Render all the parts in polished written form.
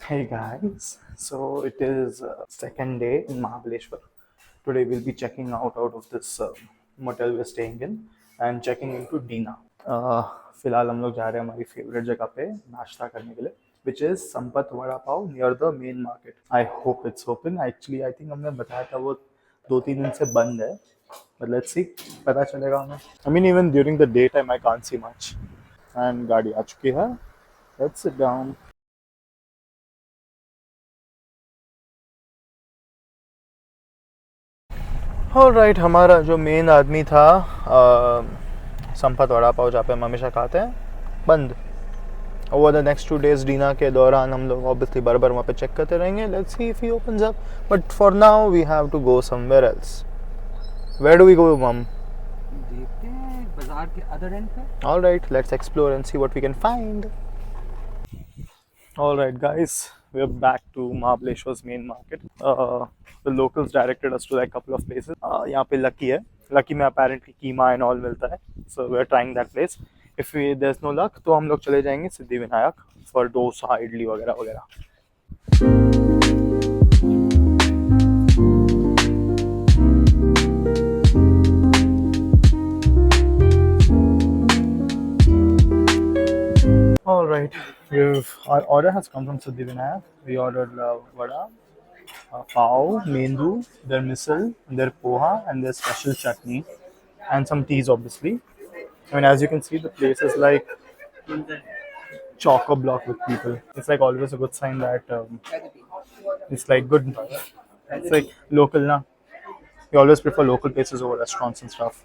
Hey guys, so it is second day in Mahabaleshwar. Today we'll be checking out of this motel we're staying in and checking into Dina. Uh, फिलहाल हम लोग जा रहे हैं हमारी favourite जगह पे नाश्ता करने के लिए, which is Sampat vada pav near the main market. I hope it's open. Actually, I think हमने बताया था वो 2-3 दिन से बंद है, but let's see, पता चलेगा हमें. I mean even during the daytime I can't see much. And गाड़ी आ चुकी है. Let's sit down. ऑलराइट, हमारा जो मेन आदमी था संपत वड़ा पाव जहाँ पे हम हमेशा खाते हैं, बंद. Over the next 2 days Dina के दौरान हम लोग ऑब्वियसली बार बार वहाँ पे चेक करते रहेंगे. Let's see if he opens up, but for now we have to go somewhere else. Where do we go hmm? देखते हैं बाजार के अदर एंड पे. Alright, let's explore and see what we can find. All right, guys, we're back to Mahabaleshwar's main market. The locals directed us to like a couple of places. यहाँ पे Lucky है. Lucky में apparently keema and all मिलता है. So we're trying that place. If there's no luck, तो हम लोग चले जाएंगे सिद्धिविनायक for डोसा, इडली वगैरह वगैरह. All right, our order has come from Siddhivinayak. We ordered vada, pav, mendu, their misal, their poha, and their special chutney, and some teas, obviously. I mean, as you can see, the place is like chock a block with people. It's like always a good sign that it's like good. It's like local, na. We always prefer local places over restaurants and stuff.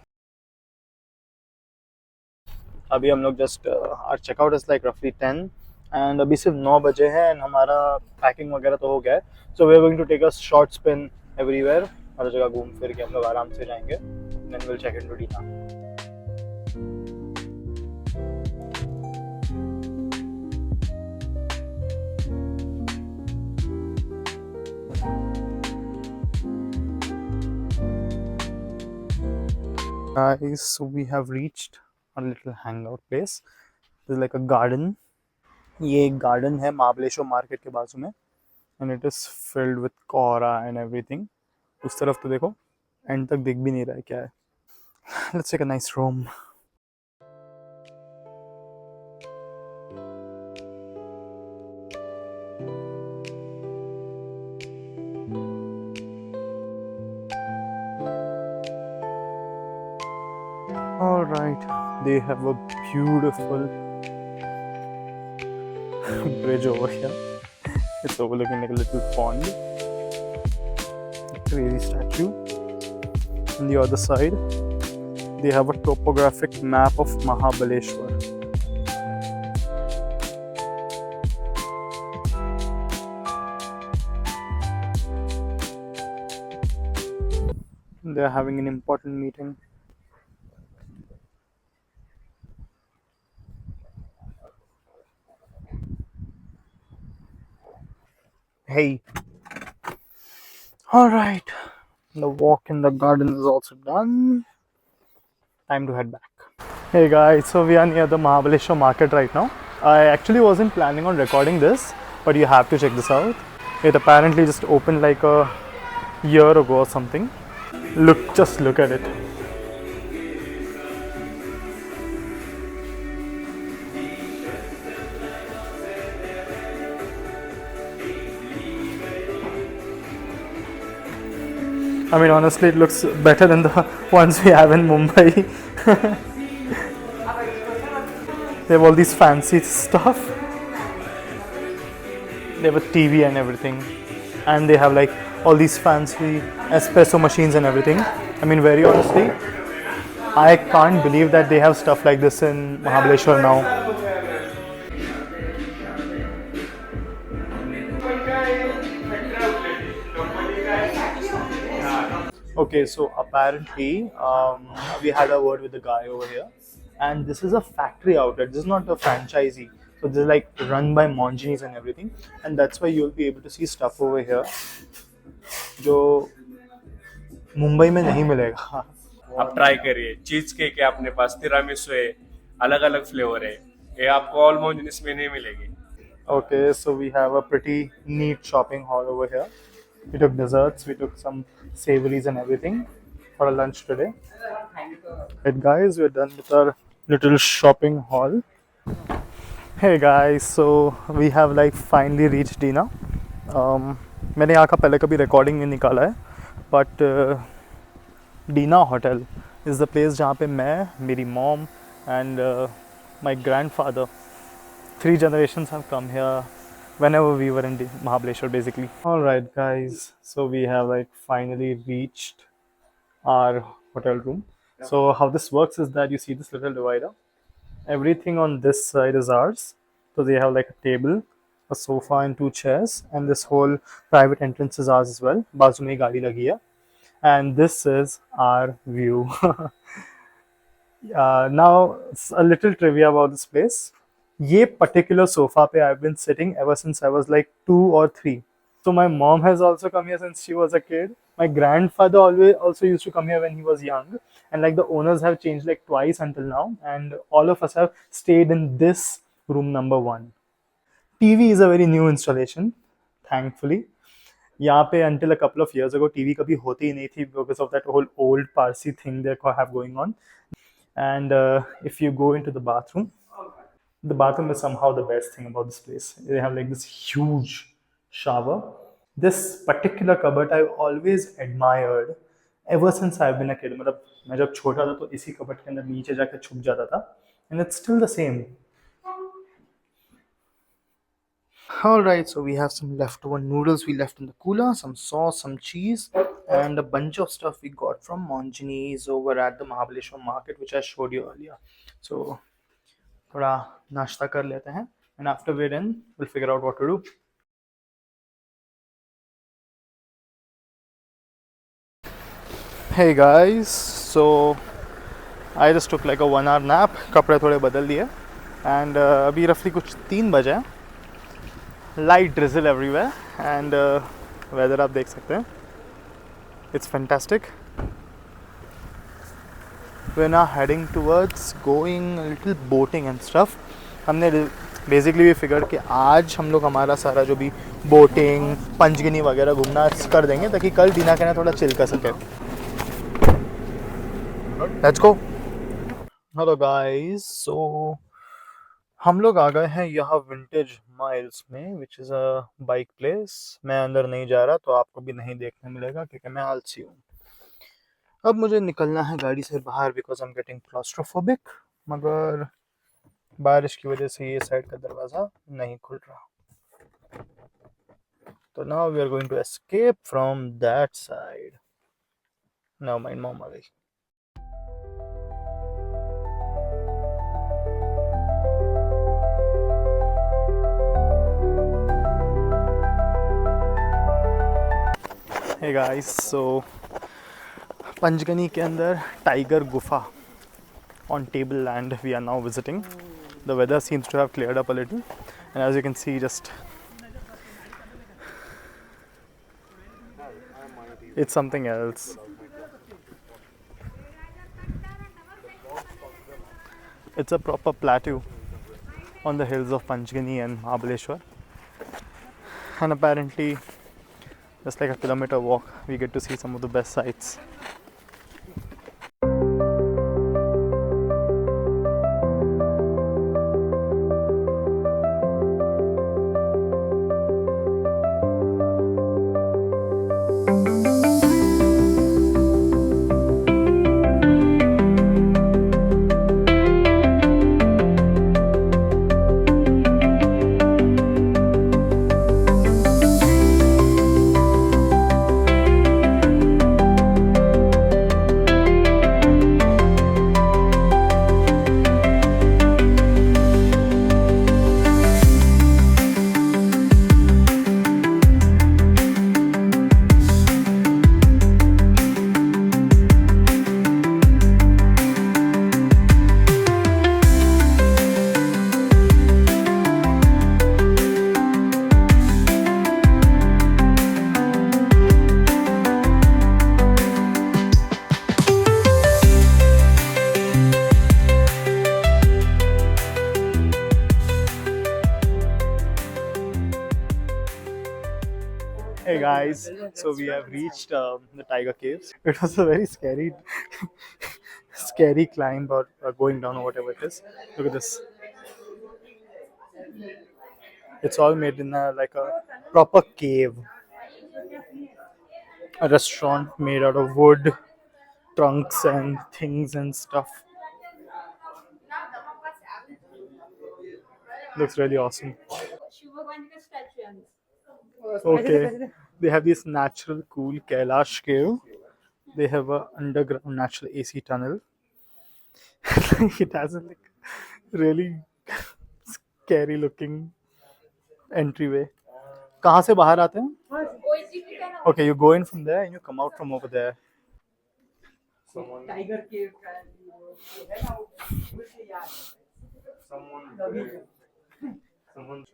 अभी हम लोग just our checkout is like रफली 10 and अभी सिर्फ 9 बजे हैं and हमारा packing वगैरह तो हो गया है. So we are going to take a short spin everywhere. हर जगह घूम फिर के हम लोग आराम से जाएंगे. Then will check into Deena. Guys, so we have reached a little hangout place. This is like a garden. ये एक गार्डन है महाबलेश्वर मार्केट के बाजू में and it is filled with कोहरा एंड एवरीथिंग. उस तरफ तो देखो, एंड तक दिख भी नहीं रहा है क्या है. Let's take a nice room. All right, they have a beautiful bridge over here. It's overlooking like a little pond. A crazy statue. On the other side, they have a topographic map of Mahabaleshwar. They are having an important meeting. Hey. All right. The walk in the garden is also done. Time to head back. Hey guys, so we are near the Mahabaleshwar market right now. I actually wasn't planning on recording this, but you have to check this out. It apparently just opened like a year ago or something. Just look at it. I mean, honestly, it looks better than the ones we have in Mumbai. They have all these fancy stuff. They have a TV and everything, and they have like all these fancy espresso machines and everything. I mean, very honestly, I can't believe that they have stuff like this in Mahabaleshwar now. Okay, so apparently we had a word with the guy over here, and this is a factory outlet. This is not a franchisee. So this is like run by Monginis and everything, and that's why you'll be able to see stuff over here, जो मुंबई में नहीं मिलेगा. आप try करिए. Cheese cake है अपने पास, tiramisu है, अलग अलग फ्लेवर है. ये आपको ऑल मोजनिस में नहीं मिलेगी. Okay, so we have a pretty neat shopping hall over here. We took desserts, we took some savories and everything for our lunch today. Right, guys, we're done with our little shopping haul. Hey guys, so we have like finally reached Dina. मैंने यहाँ का पहले कभी recording नहीं निकाला है, but Deena hotel is the place जहाँ पे मैं, मेरी mom and my grandfather, 3 generations have come here whenever we were in Mahabaleshwar basically. Alright guys, so we have like finally reached our hotel room. So how this works is that you see this little divider. Everything on this side is ours. So they have like a table, a sofa and 2 chairs, and this whole private entrance is ours as well. बाजू में गाड़ी लगी है. And this is our view. Now a little trivia about this place. ये particular sofa पे I've been sitting ever since I was like 2 or 3. So my mom has also come here since she was a kid. My grandfather also used to come here when he was young, and like the owners have changed like twice until now, and all of us have stayed in this room number 1. TV is a very new installation, thankfully. यहाँ पे until a couple of years ago TV कभी होती ही नहीं थी because of that whole old Parsi thing they have going on. And if you go into the bathroom is somehow the best thing about this place. They have like this huge shower. This particular cupboard I've always admired ever since I've been a kid. मतलब मैं जब छोटा था तो इसी cupboard के अंदर नीचे जाकर छुप जाता था, and it's still the same. Alright, so we have some leftover noodles we left in the cooler, some sauce, some cheese, and a bunch of stuff we got from Monjini's over at the Mahabaleshwar market, which I showed you earlier. So थोड़ा नाश्ता कर लेते हैं, and after we're in, we'll figure out what to do. Hey guys, so I just took like a 1 hour nap. कपड़े थोड़े बदल दिए, and अभी roughly कुछ 3 बजे हैं. Light drizzle everywhere, and weather आप देख सकते हैं. It's fantastic. We're now heading towards going a little boating and stuff. हमने बेसिकली भी फिगर कि आज हम लोग हमारा सारा जो भी बोटिंग, पंचगनी वगैरह घूमना कर देंगे ताकि कल दीना के ना थोड़ा चिल कर सके. Let's go. Hello guys, so हम लोग आ गए हैं यहाँ विंटेज माइल्स में, which is a bike place. मैं अंदर नहीं जा रहा तो आपको भी नहीं देखने मिलेगा क्योंकि मैं आलसी हूँ. अब मुझे निकलना है गाड़ी से बाहर because I am getting claustrophobic, मगर बारिश की वजह से ये साइड का दरवाज़ा नहीं खुल रहा. तो now we are going to escape from that side. Now mind mom आ गई. Hey guys, so पंचगनी के अंदर टाइगर गुफा on table land we are now visiting. The weather seems to have cleared up a little, and as you can see, just it's something else. It's a proper plateau on the hills of Panchgani and Mahabaleshwar, and apparently just like a kilometer walk we get to see some of the best sights. Hey guys, so we have reached the tiger caves. It was a very scary, scary climb or going down or whatever it is. Look at this. It's all made in a like a proper cave. A restaurant made out of wood, trunks and things and stuff. Looks really awesome. Okay, they have this natural cool Kailash cave. They have a underground natural AC tunnel. It has a like really scary looking entryway. कहाँ से बाहर आते हैं? Okay, you go in from there and you come out from over there. Tiger केव का Someone's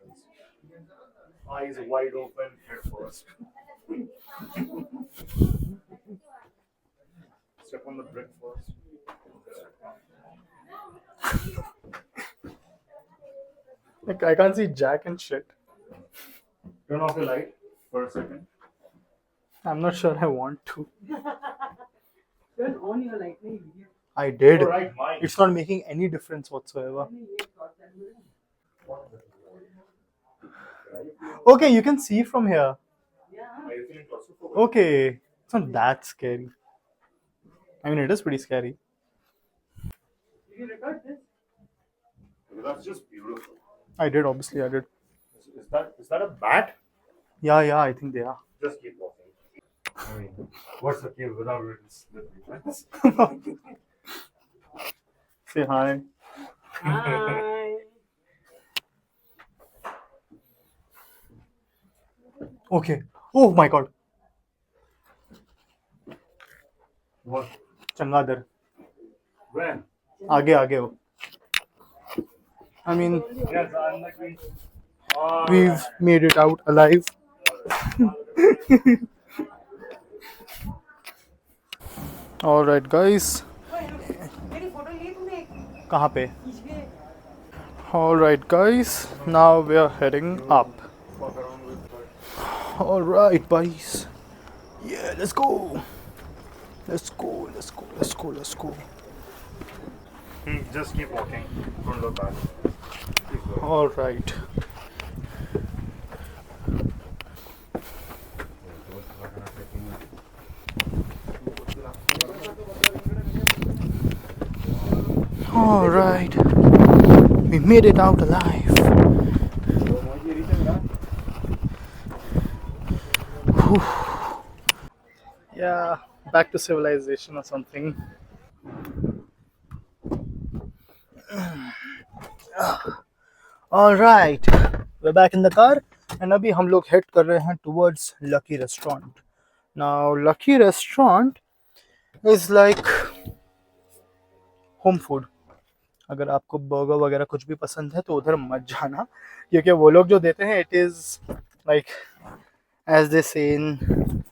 eyes wide open, head first. Step on the brick first. Like I can't see jack and shit. Turn off the light for a second. I'm not sure I want to. turn on your light नहीं I did. Alright, mine. It's not making any difference whatsoever. Okay, you can see from here. Okay, it's not that scary. I mean, it is pretty scary. you record this That's just beautiful. I did, obviously, I did. Is that a bat? Yeah, I think they are. Just keep walking. I mean, what's the cave without ribbons? Say hi. hi Okay. Oh my god. What? Changadar. When? आगे हो. I mean, Yes, I'm like. we've made it out alive. All right, guys. मेरी photo ली तूने कहाँ पे? खींच के All right, guys. Now we are heading up. All right, boys. Yeah, let's go. Let's go. Just keep walking. Don't look back. All right. All right. We made it out alive. Whew. Yeah, back to civilization or something. All right, we're back in the car and अभी हम लोग head कर रहे हैं towards Lucky Restaurant. Now, Lucky Restaurant is like home food. अगर आपको burger वगैरह कुछ भी पसंद है तो उधर मत जाना, क्योंकि वो लोग जो देते हैं it is like as they say in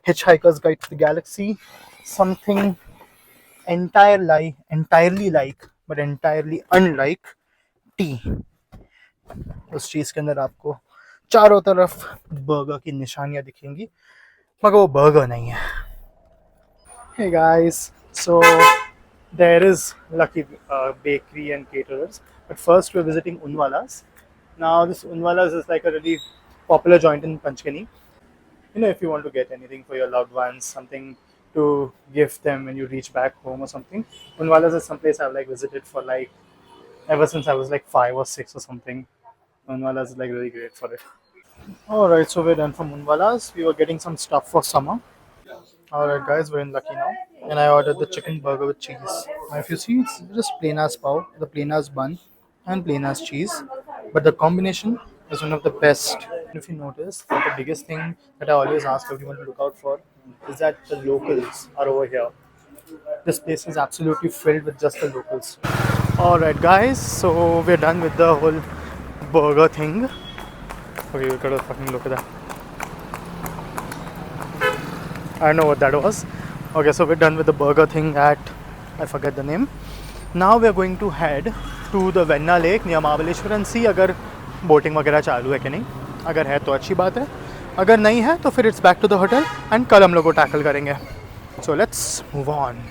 Hitchhiker's Guide to the Galaxy, something entirely like but entirely unlike tea. उस चीज़ के अंदर आपको चारों तरफ बर्गर की निशानियां दिखेंगी, मगर वो बर्गर नहीं है. Hey guys, so there is Lucky Bakery and Caterers, but first we're visiting Unwala's. Now this Unwala's is like a really popular joint in Panchgani. You know, if you want to get anything for your loved ones, something to gift them when you reach back home or something, Unwala's is someplace I've like visited for like ever since I was like 5 or 6 or something. Unwala's is like really great for it. Alright, so we're done from Unwala's. We were getting some stuff for summer. Alright guys, we're in Lucky now. And I ordered the chicken burger with cheese. Now if you see, it's just plain as pav, the plain as bun and plain as cheese. But the combination is one of the best. If you notice, that the biggest thing that I always ask everyone to look out for is that the locals are over here. This place is absolutely filled with just the locals. Alright guys, so we're done with the whole burger thing. Okay, we gotta fucking look at that. I don't know what that was. Okay, so we're done with the burger thing at, I forget the name. Now we're going to head to the Venna Lake near Mahabaleshwar and see अगर boating वगैरह चालू है कि नहीं. अगर है तो अच्छी बात है, अगर नहीं है तो फिर it's back to the hotel and कल हम लोग को टैकल करेंगे. So let's move on.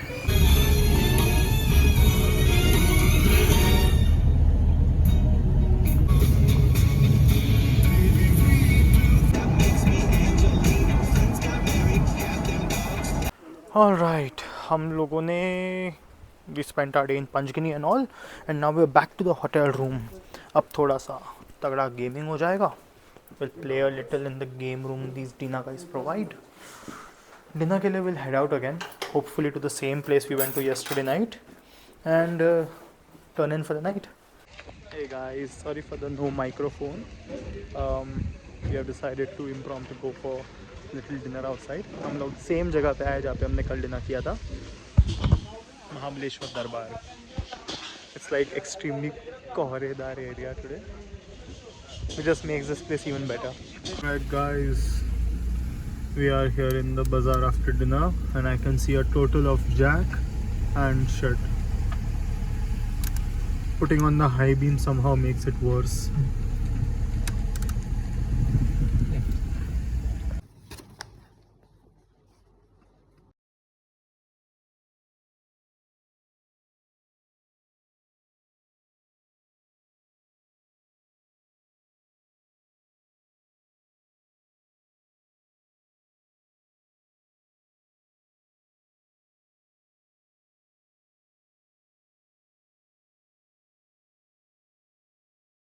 Alright, हम लोगों ने we spent our day in Panchgani and all, and now we're back to the hotel room. अब थोड़ा सा तगड़ा गेमिंग हो जाएगा. We'll play a little in the game room these Dina guys provide. Dinner के लिए we'll head out again, hopefully to the same place we went to yesterday night, and turn in for the night. Hey guys, sorry for the no microphone. We have decided to impromptu go for little dinner outside. हम लोग same जगह पे आए जहाँ पे हमने कल dinner किया था, महाबलेश्वर दरबार. It's like extremely कोहरेदार area today, which just makes this place even better. Right guys, we are here in the bazaar after dinner and I can see a total of jack and shit. Putting on the high beam somehow makes it worse.